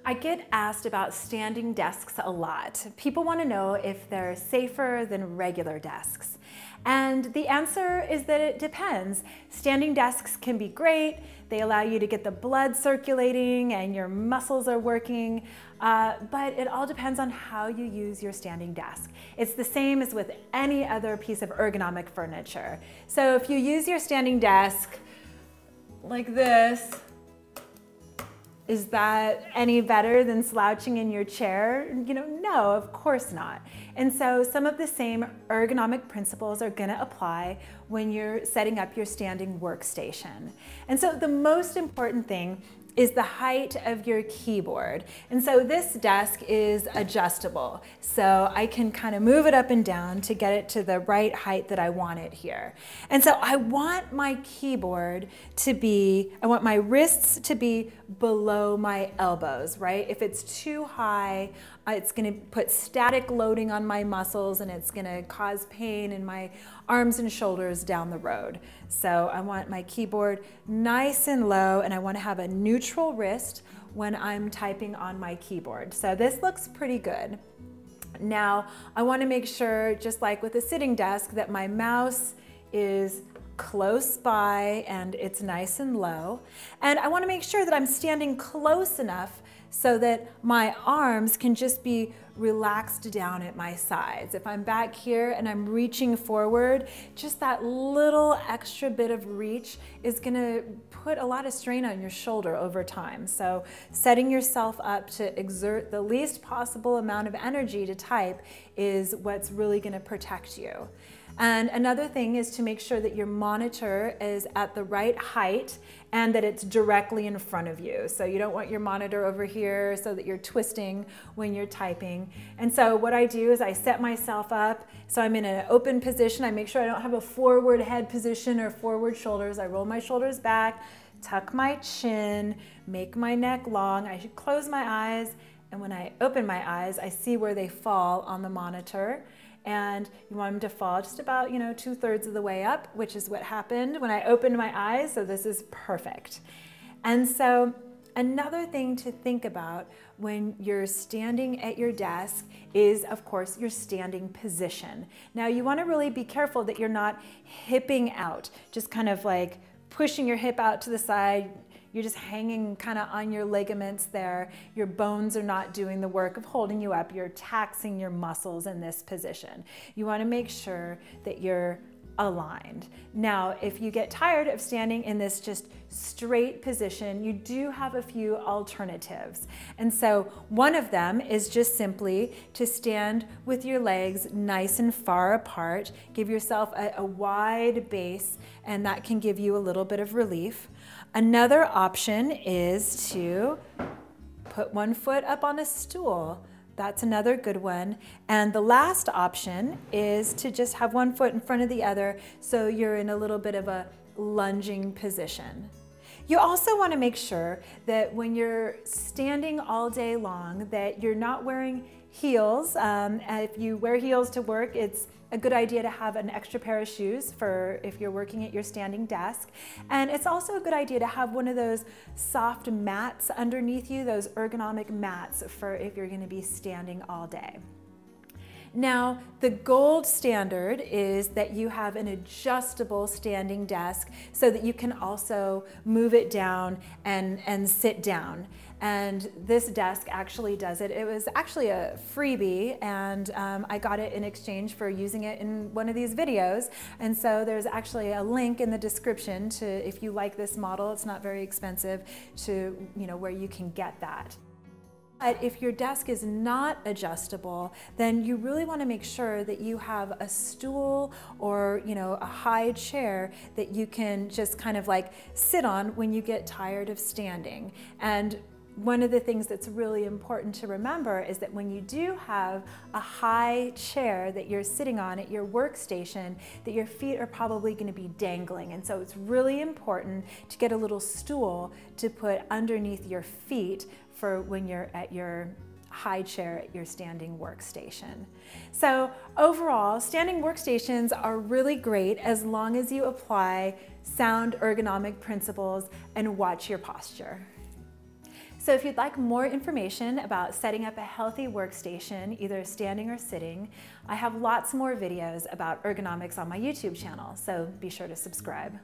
I get asked about standing desks a lot. People want to know if they're safer than regular desks. And the answer is that it depends. Standing desks can be great. They allow you to get the blood circulating and your muscles are working, but it all depends on how you use your standing desk. It's the same as with any other piece of ergonomic furniture. So if you use your standing desk like this, is that any better than slouching in your chair? No, of course not. And so some of the same ergonomic principles are gonna apply when you're setting up your standing workstation. And so the most important thing is the height of your keyboard. And so this desk is adjustable. So I can kind of move it up and down to get it to the right height that I want it here. And so I want my keyboard to be, I want my wrists to be below my elbows, right? If it's too high, it's gonna put static loading on my muscles and it's gonna cause pain in my arms and shoulders down the road. So I want my keyboard nice and low, and I wanna have a neutral wrist when I'm typing on my keyboard. So this looks pretty good. Now, I wanna make sure, just like with a sitting desk, that my mouse is close by and it's nice and low. And I wanna make sure that I'm standing close enough so that my arms can just be relaxed down at my sides. If I'm back here and I'm reaching forward, just that little extra bit of reach is gonna put a lot of strain on your shoulder over time. So setting yourself up to exert the least possible amount of energy to type is what's really gonna protect you. And another thing is to make sure that your monitor is at the right height and that it's directly in front of you. So you don't want your monitor over here so that you're twisting when you're typing. And so what I do is I set myself up so I'm in an open position. I make sure I don't have a forward head position or forward shoulders. I roll my shoulders back, tuck my chin, make my neck long. I should close my eyes, and when I open my eyes, I see where they fall on the monitor. And you want them to fall just about, 2/3 of the way up, which is what happened when I opened my eyes, so this is perfect. And so another thing to think about when you're standing at your desk is, of course, your standing position. Now, you want to really be careful that you're not hipping out, just kind of like pushing your hip out to the side. You're just hanging kind of on your ligaments there. Your bones are not doing the work of holding you up. You're taxing your muscles in this position. You want to make sure that you're aligned. Now, if you get tired of standing in this just straight position, you do have a few alternatives. And so one of them is just simply to stand with your legs nice and far apart. Give yourself a wide base, and that can give you a little bit of relief. Another option is to put one foot up on a stool. That's another good one. And the last option is to just have one foot in front of the other so you're in a little bit of a lunging position. You also want to make sure that when you're standing all day long that you're not wearing heels. If you wear heels to work, it's a good idea to have an extra pair of shoes for if you're working at your standing desk. And it's also a good idea to have one of those soft mats underneath you, those ergonomic mats for if you're going to be standing all day. Now, the gold standard is that you have an adjustable standing desk so that you can also move it down and sit down. And this desk actually does it. It was actually a freebie, and I got it in exchange for using it in one of these videos. And so there's actually a link in the description to, if you like this model, it's not very expensive, to where you can get that. But if your desk is not adjustable, then you really want to make sure that you have a stool or a high chair that you can just kind of like sit on when you get tired of standing. And one of the things that's really important to remember is that when you do have a high chair that you're sitting on at your workstation, that your feet are probably going to be dangling. And so it's really important to get a little stool to put underneath your feet for when you're at your high chair at your standing workstation. So overall, standing workstations are really great as long as you apply sound ergonomic principles and watch your posture. So if you'd like more information about setting up a healthy workstation, either standing or sitting, I have lots more videos about ergonomics on my YouTube channel, so be sure to subscribe.